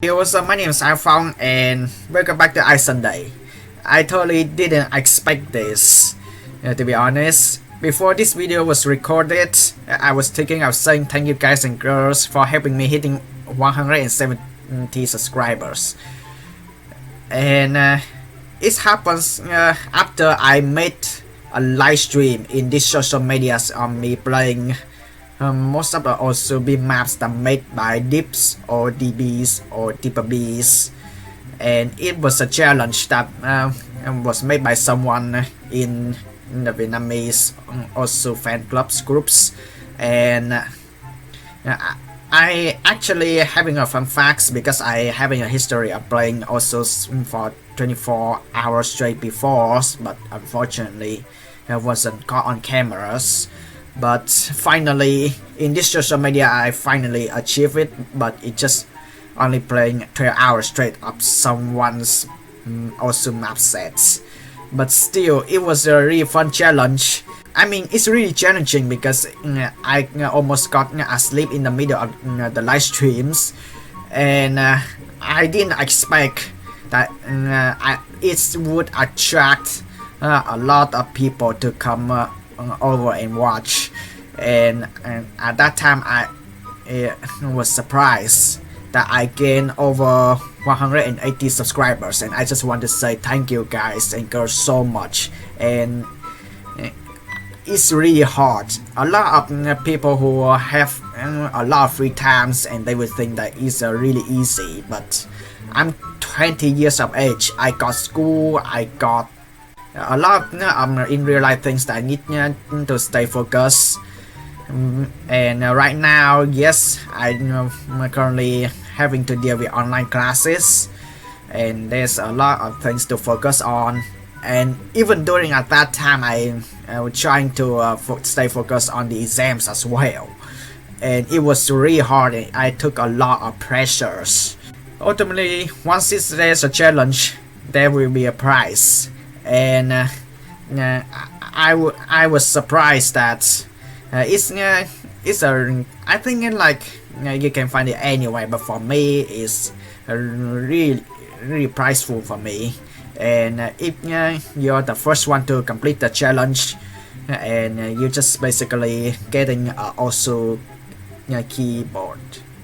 Hey, what's up? My name is iPhong and welcome back to iSunday. I totally didn't expect this, to be honest. Before this video was recorded, I was thinking of saying thank you guys and girls for helping me hitting 170 subscribers. And it happens after I made a live stream in this social medias on me playing most of the also be maps that made by DIPs or DBs or DIPPERBEes, and it was a challenge that was made by someone in the Vietnamese also fan clubs groups, and I actually having a fun facts because I having a history of playing also for 24 hours straight before, but unfortunately I wasn't caught on cameras. But finally in this social media I finally achieved it, but it just only playing 12 hours straight of someone's also map sets. But still it was a really fun challenge. I mean, it's really challenging because I almost got asleep in the middle of the live streams, and I didn't expect that it would attract a lot of people to come over and watch, and at that time I was surprised that I gained over 180 subscribers, and I just want to say thank you guys and girls so much. And it's really hard. A lot of people who have a lot of free times and they would think that it's really easy, but I'm 20 years of age. I got school, I got a lot of in real life things that I need to stay focused. And right now, yes, I'm currently having to deal with online classes, and there's a lot of things to focus on. And even during at that time, I was trying to stay focused on the exams as well, and it was really hard, and I took a lot of pressures. Ultimately, once there's a challenge, there will be a prize, and I was surprised that it's a, I think like you can find it anywhere, but for me it's really prizeful for me. And if you're the first one to complete the challenge, and you just basically getting also keyboard.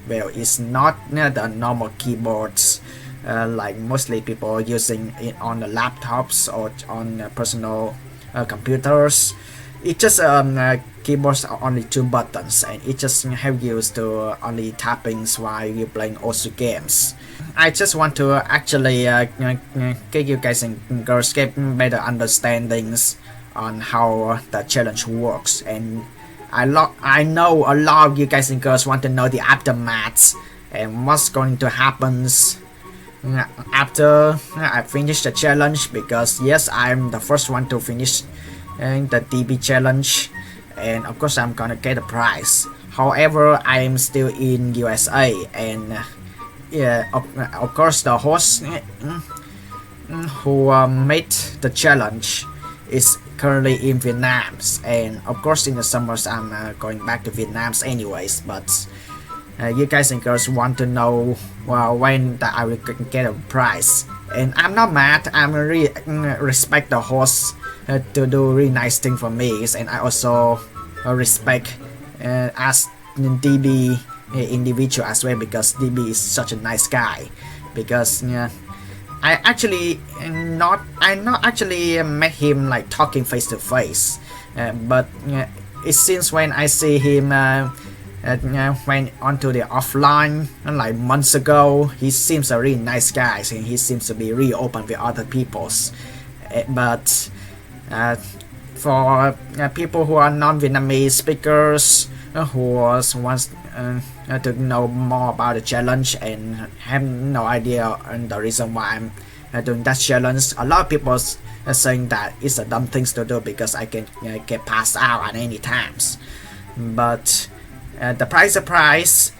Well, it's not the normal keyboards like mostly people using it on the laptops or on personal computers. It just keyboards are only 2 buttons, and it just have used to only tappings while you're playing also games. I just want to actually get you guys and girls get better understandings on how the challenge works, and I know a lot of you guys and girls want to know the aftermath and what's going to happen after I finish the challenge, because yes, I'm the first one to finish the DB challenge, and of course I'm gonna get a prize. However, I'm still in USA, and yeah, of course the host who made the challenge is currently in Vietnam, and of course in the summers I'm going back to Vietnam anyways. But you guys and girls want to know when that I will get a prize, and I'm not mad. I'm really respect the host to do really nice thing for me, and I also respect as DB individual as well, because DB is such a nice guy. Because I not actually met him like talking face to face, but it seems when I see him went onto the offline like months ago, he seems a really nice guy, and he seems to be really open with other people's. But for people who are non-Vietnamese speakers who wants to know more about the challenge and have no idea and the reason why I'm doing that challenge, a lot of people are saying that it's a dumb thing to do because I can get passed out at any times. But the prize is a prize.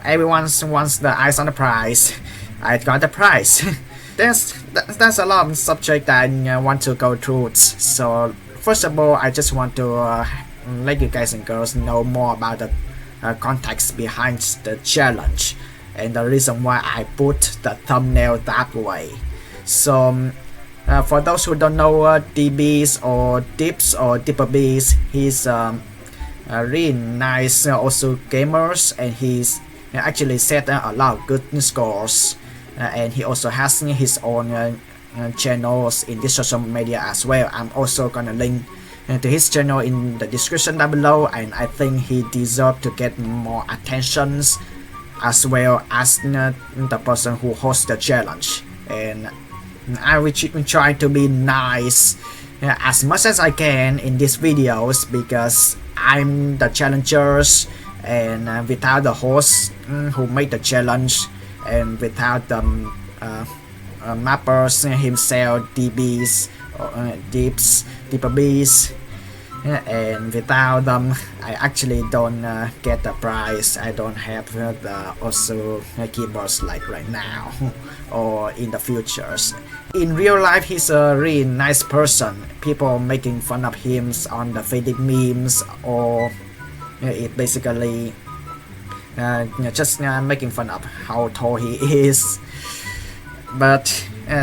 Everyone wants the eyes on the prize. I got the prize. There's a lot of subject that I want to go through. So first of all, I just want to let you guys and girls know more about the context behind the challenge. and the reason why I put the thumbnail that way. So for those who don't know DBs or Dips or DIPPERBEE, he's a really nice also gamers, and he's actually set a lot of good scores, and he also has his own channels in this social media as well. I'm also gonna link to his channel in the description down below, and I think he deserves to get more attentions as well as the person who hosts the challenge. And I will try to be nice as much as I can in these videos, because I'm the challengers, and without the host who made the challenge, and without the mappers himself, DBs, Dips, DIPPERBEE, and without them I actually don't get the prize. I don't have the also keyboards like right now or in the futures. In real life, he's a really nice person. People making fun of him on the faded memes, or it basically just making fun of how tall he is. But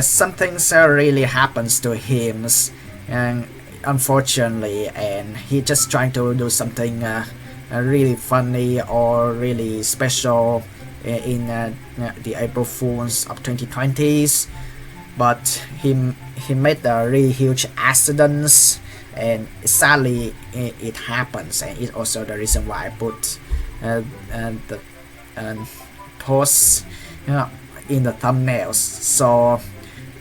something really happens to him, and unfortunately, and he just trying to do something really funny or really special in the April Fools of 2020s, but he made a really huge accidents, and sadly it happens, and it's also the reason why I put the posts in the thumbnails. So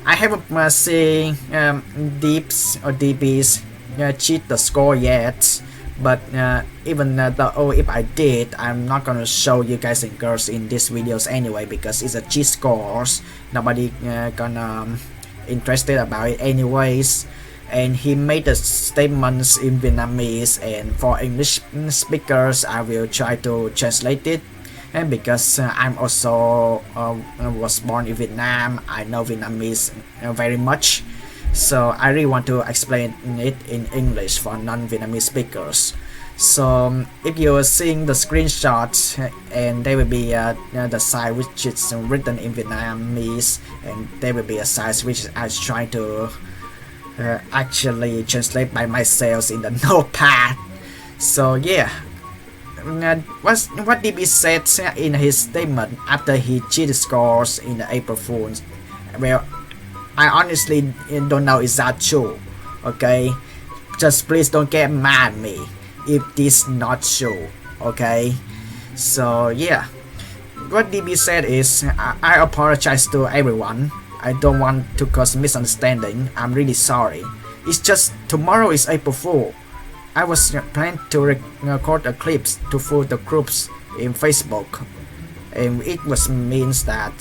I haven't seen Dips or DBs cheat the score yet, but even though if I did, I'm not gonna show you guys and girls in these videos anyway, because it's a cheat scores. Nobody gonna interested about it anyways. And he made the statements in Vietnamese, and for English speakers I will try to translate it. And because I'm also was born in Vietnam, I know Vietnamese very much, so I really want to explain it in English for non-Vietnamese speakers. So if you're seeing the screenshots, and there will be the side which is written in Vietnamese, and there will be a side which I was trying to actually translate by myself in the notepad. So yeah, what DB said in his statement after he cheated scores in the April Fools, well, I honestly don't know is that true. Okay, just please don't get mad at me if this not true. Okay, so yeah, what DB said is, I apologize to everyone. I don't want to cause misunderstanding. I'm really sorry. It's just tomorrow is April Fool. I was planning to record a clips to fool the groups in Facebook, and it was means that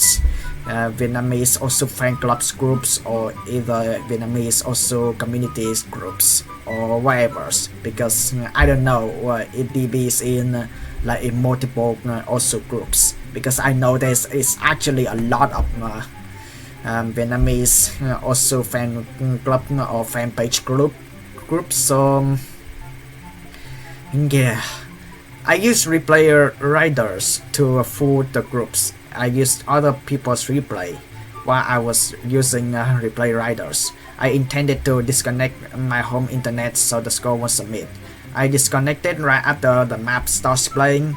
Vietnamese also fan clubs groups, or either Vietnamese also communities groups or whatever, because I don't know if DB is in like in multiple also groups, because I know there's actually a lot of Vietnamese also fan club or fan page groups. So yeah, I use replay riders to fool the groups. I used other people's replay while I was using replay riders. I intended to disconnect my home internet so the score won't submit. I disconnected right after the map starts playing,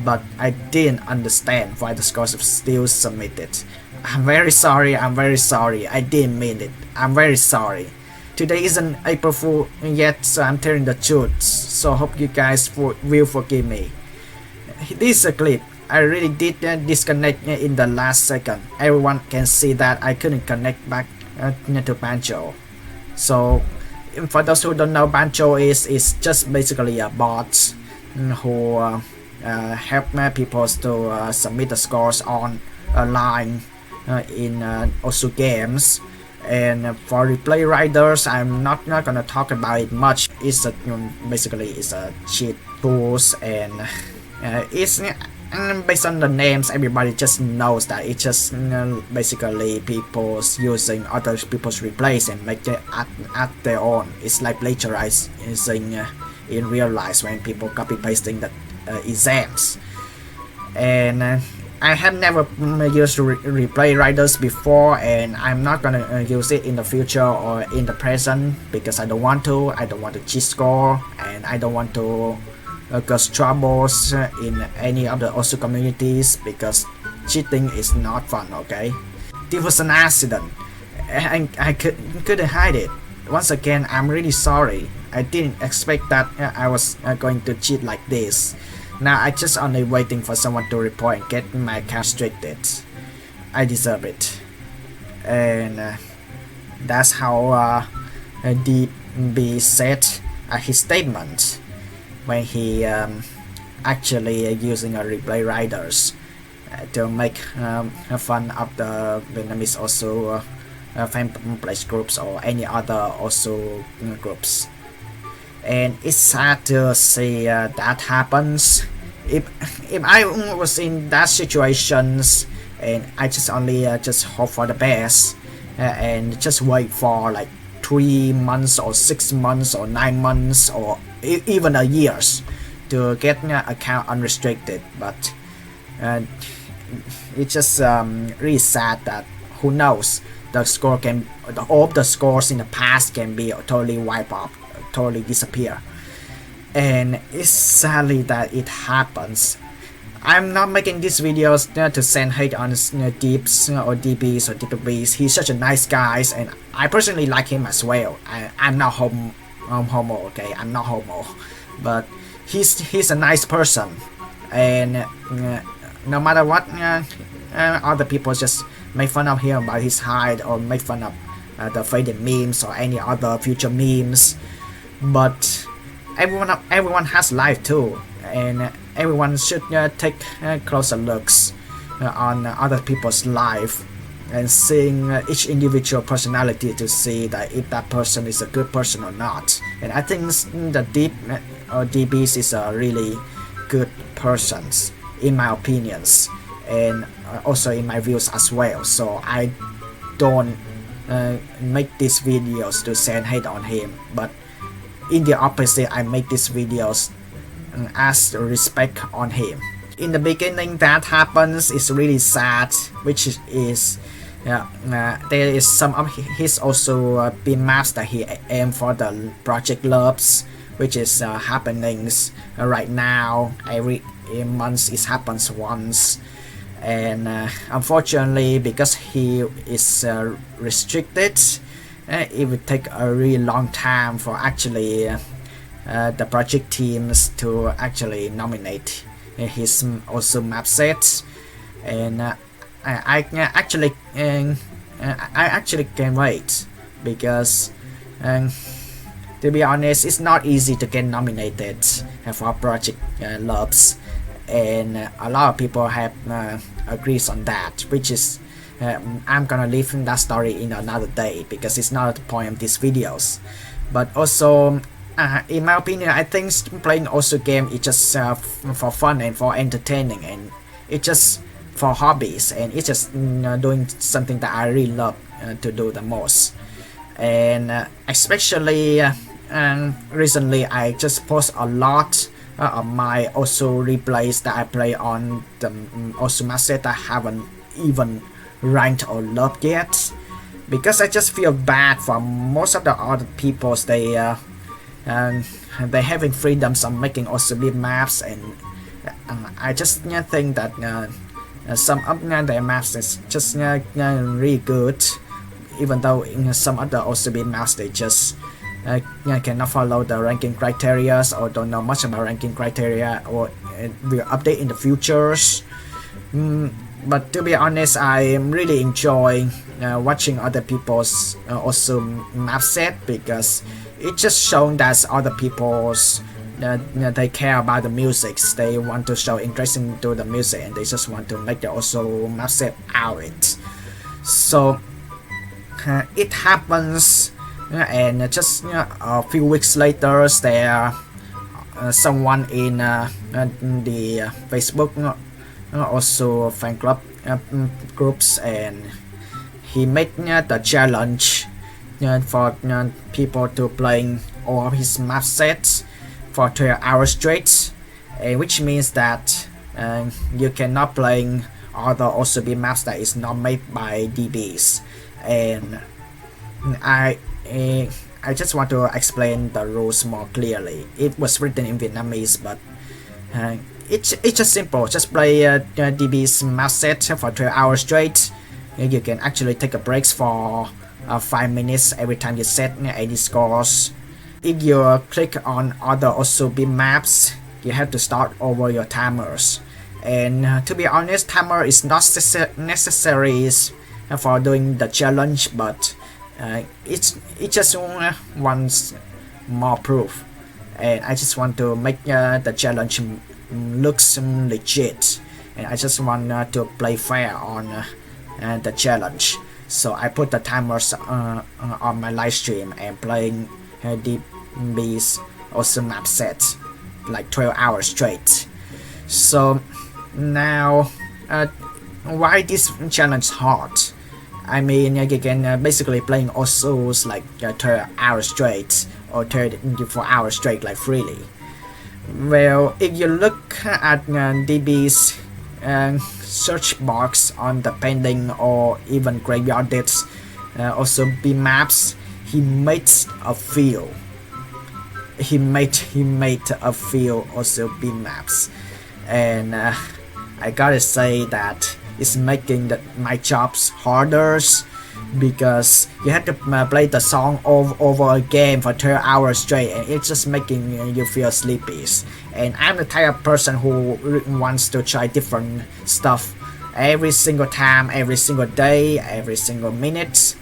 but I didn't understand why the scores still submitted. I'm very sorry, I didn't mean it. I'm very sorry. Today isn't April Fool yet, so I'm telling the truth, so hope you guys will forgive me. This is a clip. I really did disconnect in the last second. Everyone can see that I couldn't connect back to Banjo. So for those who don't know, Banjo is just basically a bot who help people to submit the scores online in also games. And for replay riders, I'm not gonna talk about it much. It's basically it's a cheat tools, and it's based on the names, everybody just knows that it's just basically people using other people's replays and make it at their own. It's like plagiarizing in real life when people copy pasting the exams. And I have never used replay riders before, and I'm not gonna use it in the future or in the present because I don't want to. I don't want to cheat score, and I don't want to cause troubles in any of the OSU communities because cheating is not fun. Okay, this was an accident, and I couldn't hide it. Once again, I'm really sorry. I didn't expect that I was going to cheat like this. Now I just only waiting for someone to report and get my account restricted. I deserve it, and that's how DiB said his statement when he actually using a replay riders to make fun of the Vietnamese also fan page groups or any other also groups. And it's sad to see that happens. If I was in that situations, and I just only just hope for the best and just wait for like 3 months or 6 months or 9 months or even a years to get account unrestricted. But it's just really sad that who knows, the score can, all of the scores in the past can be totally wiped out, totally disappear. And it's sadly that it happens. I'm not making these videos to send hate on Deeps or DBs or DIPPERBEEs. He's such a nice guy, and I personally like him as well. I'm not homo, okay? I'm not homo, but he's a nice person, and no matter what, other people just make fun of him about his height or make fun of the faded memes or any other future memes. But everyone has life too, and everyone should take closer looks on other people's life and seeing each individual personality to see that if that person is a good person or not. And I think the Deep or DBs is a really good persons in my opinions, and also in my views as well. So I don't make these videos to send hate on him, but in the opposite, I make these videos as respect on him. In the beginning, that happens is really sad, which is there is some of his also pin maps that he aimed for the Project Loves, which is happenings right now. Every month it happens once, and unfortunately, because he is restricted, it would take a really long time for actually the project teams to actually nominate his also map sets. And I actually can't wait because to be honest, it's not easy to get nominated for Project Loves, and a lot of people have agrees on that, which is I'm gonna leave that story in another day because it's not the point of these videos. But also, in my opinion, I think playing also game is just for fun and for entertaining, and it's just for hobbies, and it's just doing something that I really love to do the most. And especially recently, I just post a lot of my also replays that I play on the also mapset I haven't even ranked or loved yet, because I just feel bad for most of the other peoples. They having freedoms on making also big maps, and I just think that some of their maps is just really good, even though in some other also big maps they just cannot follow the ranking criteria or don't know much about ranking criteria, or will update in the futures. But to be honest, I am really enjoying watching other people's also map set, because it just shows that other people's they care about the music. They want to show interest into the music, and they just want to make the also map set out it. So it happens, and just a few weeks later, there someone in the Facebook also fan club groups, and he made the challenge for people to playing all of his map sets for 12 hours straight, which means that you cannot playing other also be maps that is not made by DBs, and I I just want to explain the rules more clearly. It was written in Vietnamese, but it's just simple. Just play DB's map set for 12 hours straight. You can actually take a breaks for 5 minutes every time you set any scores. If you click on other also be maps, you have to start over your timers. And to be honest, timer is not necessary for doing the challenge, but it just wants more proof, and I just want to make the challenge looks legit, and I just want to play fair on the challenge. So I put the timers on my live stream and playing DB's awesome map set like 12 hours straight. So now why this challenge hard? I mean, you can basically playing also like 12 hours straight or 24 hours straight like freely. Well, if you look at DB's search box on the pending or even graveyard dates, also be maps, he made a few. He made a few also be maps, and I gotta say that it's making my jobs harder, because you have to play the song over again for 12 hours straight, and it's just making you feel sleepy. And I'm the type of person who wants to try different stuff every single time, every single day, every single minute.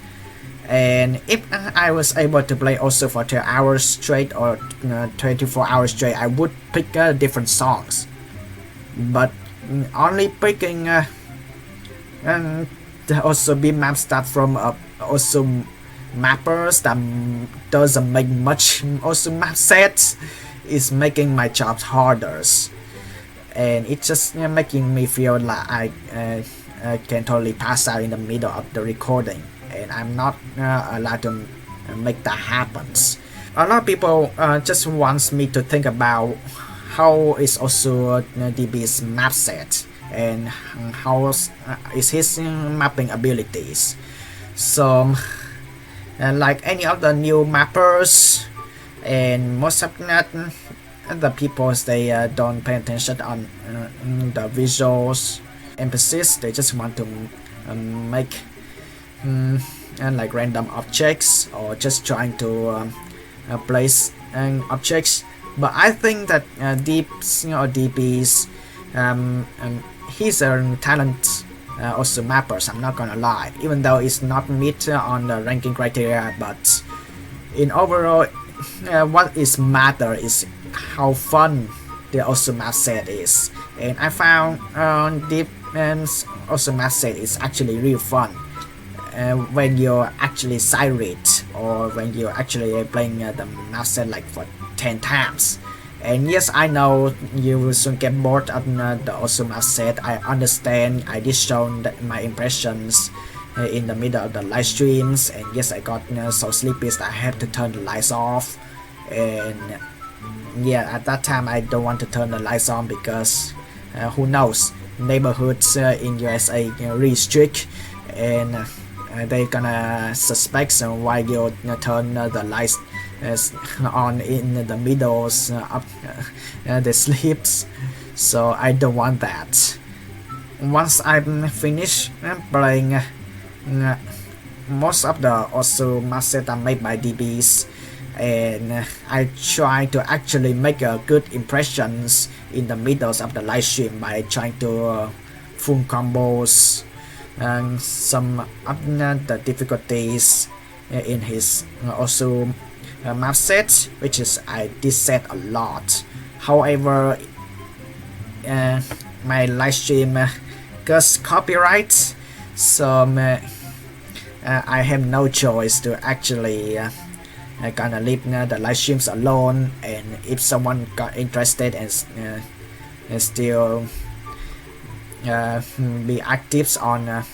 And if I was able to play also for 12 hours straight or 24 hours straight, I would pick different songs. But only picking also be maps that from also mappers that doesn't make much also map sets is making my jobs harder, and it's just making me feel like I can totally pass out in the middle of the recording, and I'm not allowed to make that happen. A lot of people just wants me to think about how is also DB's map set and how is his mapping abilities. So like any other new mappers, and most of the people, they don't pay attention on the visuals emphasis. They just want to make like random objects or just trying to place objects. But I think that DB's he's a talent also mappers, I'm not gonna lie, even though it's not meet on the ranking criteria. But in overall, what is matter is how fun the also map set is, and I found DIP's also map set is actually real fun when you're actually sight read, or when you're actually playing the map set like for 10 times. And yes, I know you will soon get bored of the awesome map set. I understand. I did show my impressions in the middle of the live streams, and yes, I got so sleepy that I had to turn the lights off. And yeah, at that time I don't want to turn the lights on, because who knows, neighborhoods in USA restrict, and they gonna suspect why you turn the lights on in the middles of the sleeps. So I don't want that. Once I'm finished playing most of the also map set are made by DBs, and I try to actually make a good impressions in the middles of the live stream by trying to full combos and some of the difficulties in his also map set, which is I did set a lot. However, my live stream gets copyright, so I have no choice to actually gonna leave the live streams alone. And if someone got interested and still be active on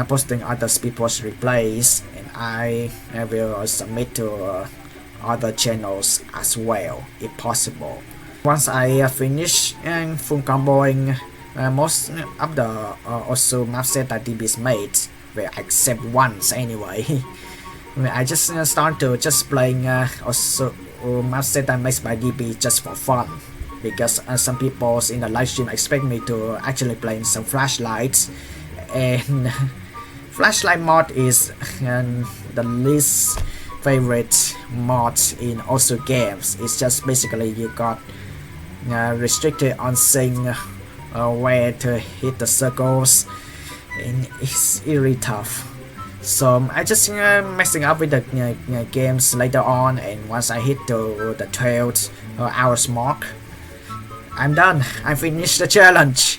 posting other people's replays, and I will submit to other channels as well if possible. Once I finish full comboing Most of the also mapset that DB's made were except once anyway. I just start to just playing also mapset that makes by DB just for fun, because some people in the live stream expect me to actually playing some flashlights, and flashlight mod is the least favorite mod in also games. It's just basically you got restricted on seeing where to hit the circles, and it's really tough. So I just messing up with the games later on, and once I hit the 12 hours mark, I'm done. I finished the challenge,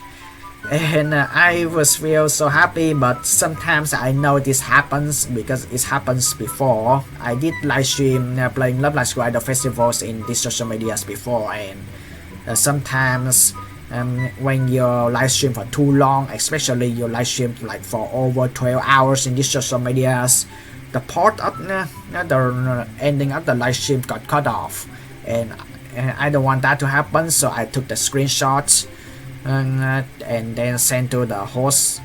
and I was feel so happy. But sometimes I know this happens because it happens before. I did live stream playing Love Live Rider festivals in these social medias before, and sometimes when you live stream for too long, especially you live stream like for over 12 hours in these social medias, the part of the ending of the live stream got cut off, and I don't want that to happen, so I took the screenshots and then sent to the host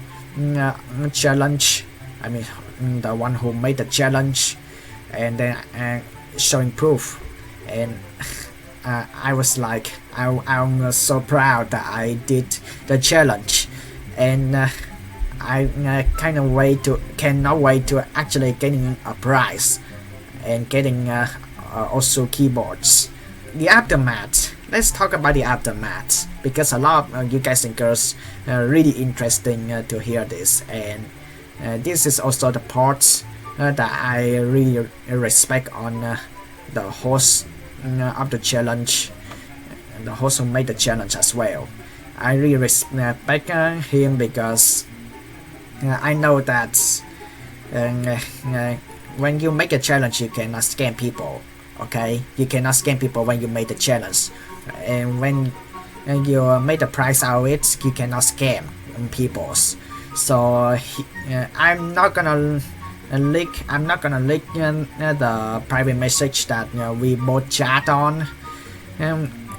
challenge, I mean the one who made the challenge, and then showing proof. And I was like, I'm so proud that I did the challenge, and I cannot wait to actually getting a prize and getting also keyboards. The aftermath. Let's talk about the aftermath, because a lot of you guys and girls really interesting to hear this, and this is also the part that I really respect on the host of the challenge, the host who made the challenge as well. I really respect him because I know that when you make a challenge, you cannot scam people. Okay, you cannot scam people when you make the challenge, and when you make the price out of it, you cannot scam people. So I'm not gonna leak the private message that we both chat on,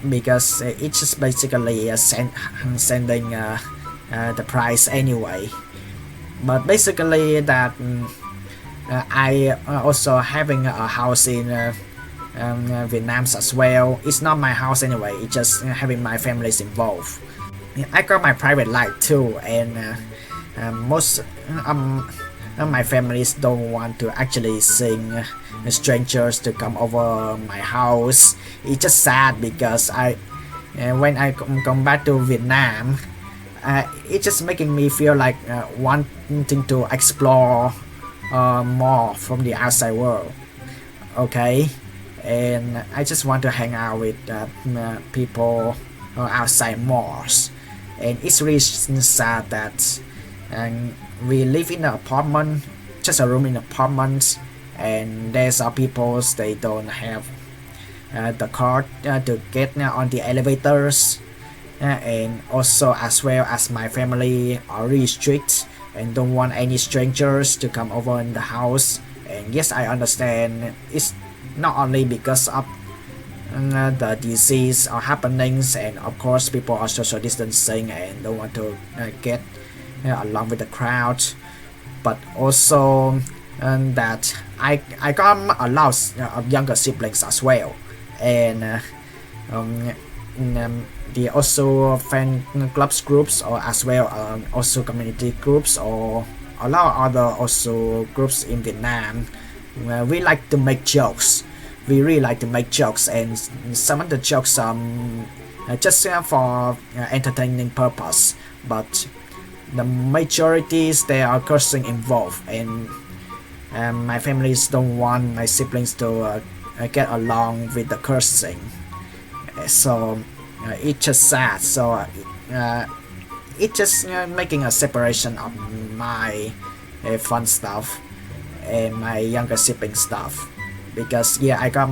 because it's just basically sending the price anyway. But basically that I also having a house in Vietnam as well. It's not my house anyway, it's just having my families involved. I got my private life too, and most my families don't want to actually sing strangers to come over my house. It's just sad because when I come back to Vietnam, it's just making me feel like wanting to explore more from the outside world. Okay, and I just want to hang out with people outside more, and it's really sad that we live in an apartment, just a room in an apartment, and there's people they don't have the card to get on the elevators, and also as well as my family are really strict and don't want any strangers to come over in the house. And yes, I understand it's not only because of the disease or happenings, and of course people are social distancing and don't want to get along with the crowd, but also that I got a lot of younger siblings as well, and the also fan clubs groups, or as well also community groups, or a lot of other also groups in Vietnam. We like to make jokes. We really like to make jokes, and some of the jokes just for entertaining purpose, but the majorities there are cursing involved, and my families don't want my siblings to get along with the cursing. So it's just sad. So it's just making a separation of my fun stuff and my younger sibling stuff, because yeah, I got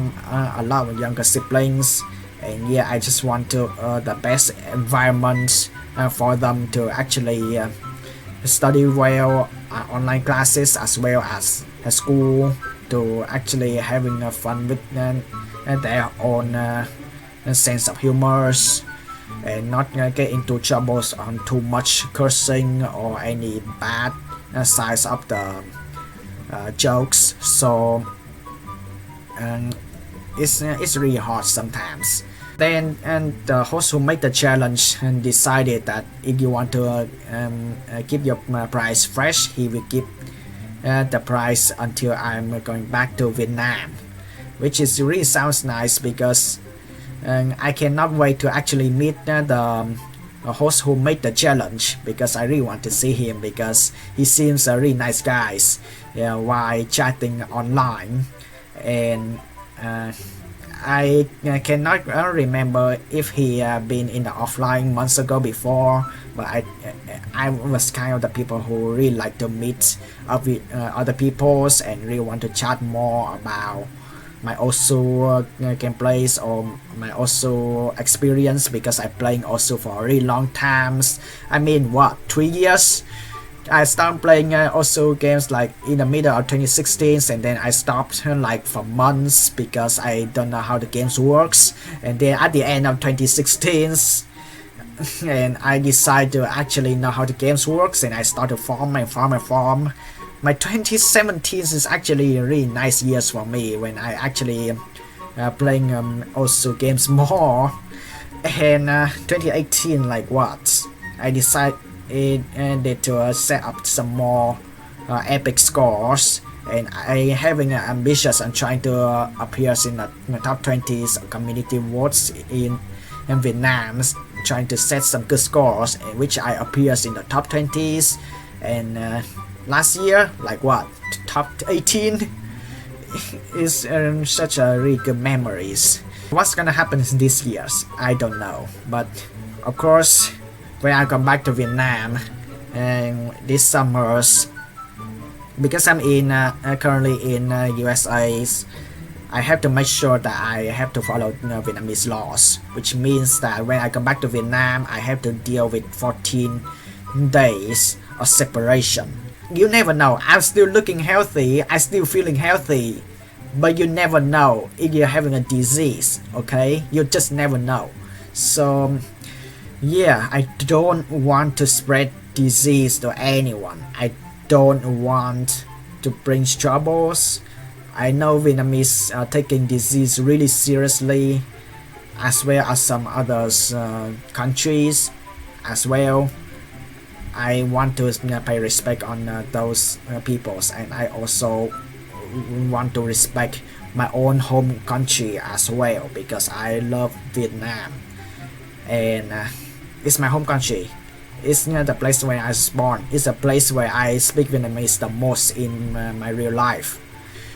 a lot of younger siblings, and yeah, I just want to the best environment for them to actually study well, online classes as well as school, to actually having fun with their own sense of humor, and not get into troubles on too much cursing or any bad sides of the jokes. So it's really hard sometimes. Then the host who made the challenge decided that if you want to keep your price fresh, he will keep the price until I'm going back to Vietnam, which is really sounds nice because I cannot wait to actually meet the host who made the challenge, because I really want to see him because he seems a really nice guy while chatting online. And I cannot remember if he been in the offline months ago before, but I was kind of the people who really like to meet up with other peoples and really want to chat more about my also gameplays or my also experience, because I playing also for a really long times. I mean, what, 3 years? I started playing also games like in the middle of 2016, and then I stopped like for months because I don't know how the games works. And then at the end of 2016, and I decided to actually know how the games works, and I started farm and farm and farm. My 2017 is actually a really nice years for me when I actually playing also games more. And 2018, like what, I decided to set up some more epic scores, and I having ambitious and trying to appear in the top 20s community votes in Vietnam, trying to set some good scores, which I appears in the top 20s. And last year, like what, top 18 is such a really good memories. What's gonna happen this year, I don't know, but of course when I come back to Vietnam and this summers, because I'm in currently in USA, I have to make sure that I have to follow Vietnamese laws, which means that when I come back to Vietnam, I have to deal with 14 days of separation. You never know, I'm still looking healthy, I'm still feeling healthy, but you never know if you're having a disease, okay? You just never know. So yeah, I don't want to spread disease to anyone. I don't want to bring troubles. I know Vietnamese are taking disease really seriously, as well as some other countries as well. I want to pay respect on those peoples, and I also want to respect my own home country as well, because I love Vietnam, and it's my home country. It's the place where I was born. It's a place where I speak Vietnamese the most in my real life.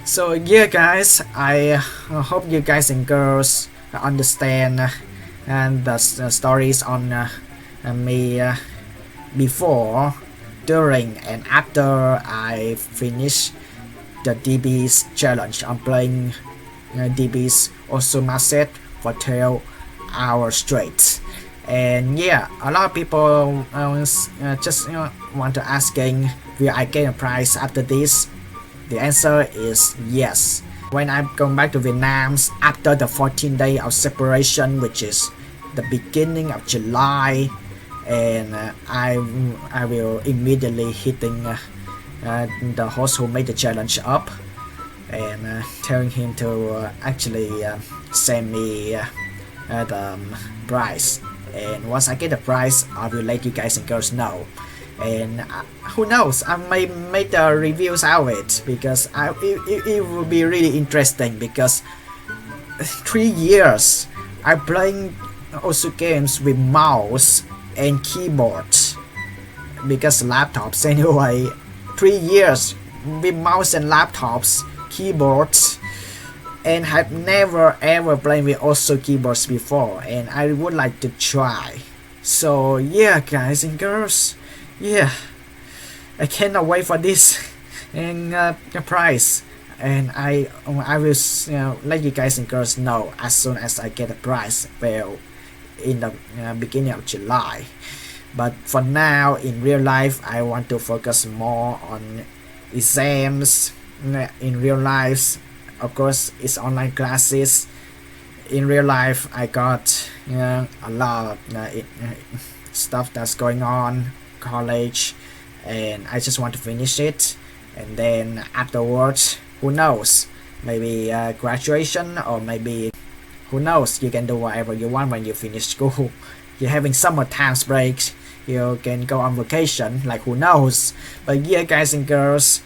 So yeah guys, I hope you guys and girls understand and the stories on me before, during, and after I finish the DB's challenge. I'm playing DB's also mapset for 12 hours straight. And yeah, a lot of people just want to asking, will I get a prize after this? The answer is yes. When I'm going back to Vietnam after the 14 days of separation, which is the beginning of July, and I will immediately hitting the host who made the challenge up and telling him to actually send me the prize. And once I get the prize, I will let you guys and girls know. And who knows, I may make the reviews out of it, because it will be really interesting, because 3 years I'm playing also games with mouse and keyboard, because laptops anyway. 3 years with mouse and laptops, keyboards, and have never ever played with also keyboards before, and I would like to try. So yeah guys and girls, yeah, I cannot wait for this and the prize, and I will let you guys and girls know as soon as I get the prize, well, in the beginning of July. But for now, in real life, I want to focus more on exams in real life. Of course, it's online classes. in real life I got a lot of stuff that's going on college, and I just want to finish it, and then afterwards, who knows, maybe graduation, or maybe who knows, you can do whatever you want when you finish school. You're having summer times breaks, you can go on vacation, like who knows. But yeah, guys and girls,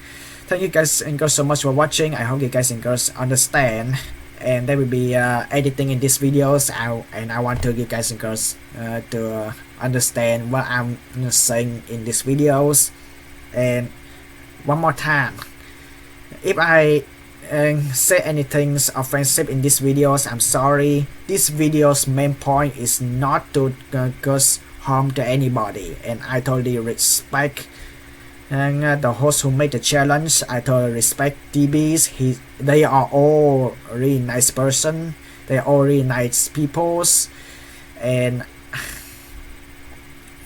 thank you guys and girls so much for watching. I hope you guys and girls understand, and there will be editing in these videos out, and I want to you guys and girls to understand what I'm saying in these videos. And one more time, if I say anything offensive in these videos, I'm sorry. This video's main point is not to cause harm to anybody, and I totally respect the host who made the challenge. I totally respect DBs. They are all really nice person. They are all really nice peoples, and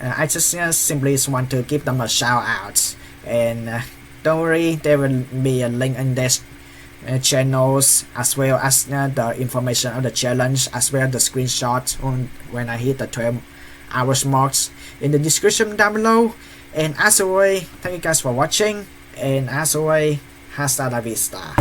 I just simply want to give them a shout out. And don't worry, there will be a link in this channels, as well as the information of the challenge, as well as the screenshot when I hit the 12 hours marks in the description down below. And as always, thank you guys for watching, and as always, hasta la vista.